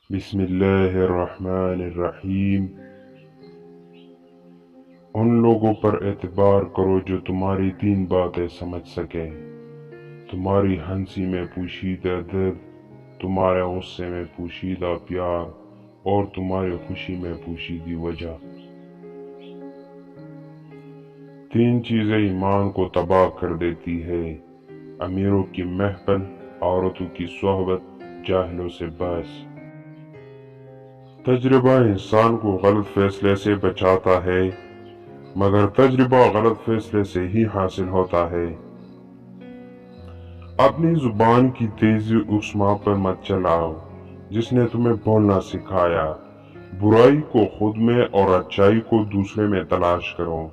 بسم اللہ الرحمن الرحیم۔ ان لوگوں پر اعتبار کرو جو تمہاری تین باتیں سمجھ سکیں، تمہاری ہنسی میں پوشیدہ درد، تمہارے غصے میں پوشیدہ پیار، اور تمہاری خوشی میں پوشیدہ وجہ۔ تین چیزیں ایمان کو تباہ کر دیتی ہے: امیروں کی محفل، عورتوں کی صحبت، جاہلوں سے بحث۔ تجربہ انسان کو غلط فیصلے سے بچاتا ہے، مگر تجربہ غلط فیصلے سے ہی حاصل ہوتا ہے۔ اپنی زبان کی تیزی اس ماں پر مت چلاؤ جس نے تمہیں بولنا سکھایا۔ برائی کو خود میں اور اچائی کو دوسرے میں تلاش کرو،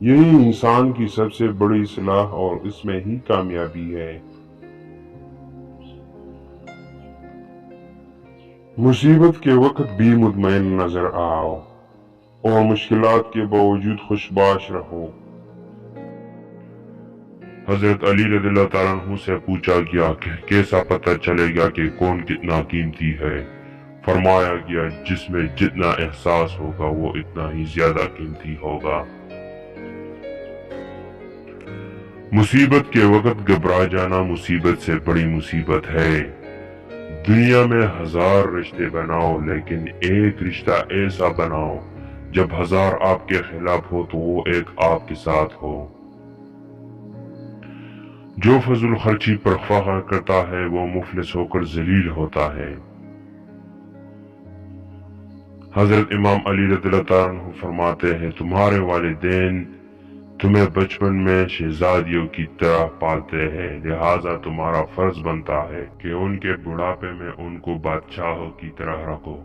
یہی انسان کی سب سے بڑی صلاح اور اس میں ہی کامیابی ہے۔ مصیبت کے وقت بھی مطمئن نظر آؤ اور مشکلات کے باوجود خوشباش رہو۔ حضرت علی رضی اللہ تعالیٰ عنہ سے پوچھا گیا کہ کیسا پتہ چلے گا کہ کون کتنا قیمتی ہے؟ فرمایا گیا جس میں جتنا احساس ہوگا وہ اتنا ہی زیادہ قیمتی ہوگا۔ مصیبت کے وقت گھبرا جانا مصیبت سے بڑی مصیبت ہے۔ دنیا میں 1000 رشتے بناؤ لیکن ایک رشتہ ایسا بناؤ جب 1000 آپ کے خلاف ہو تو وہ ایک آپ کے ساتھ ہو۔ جو فضول خرچی پر فخر کرتا ہے وہ مفلس ہو کر ذلیل ہوتا ہے۔ حضرت امام علی رضی اللہ تعالیٰ عنہ فرماتے ہیں تمہارے والدین تمہیں بچپن میں شہزادیوں کی طرح پالتے ہیں، لہٰذا تمہارا فرض بنتا ہے کہ ان کے بڑھاپے میں ان کو بادشاہوں کی طرح رکھو۔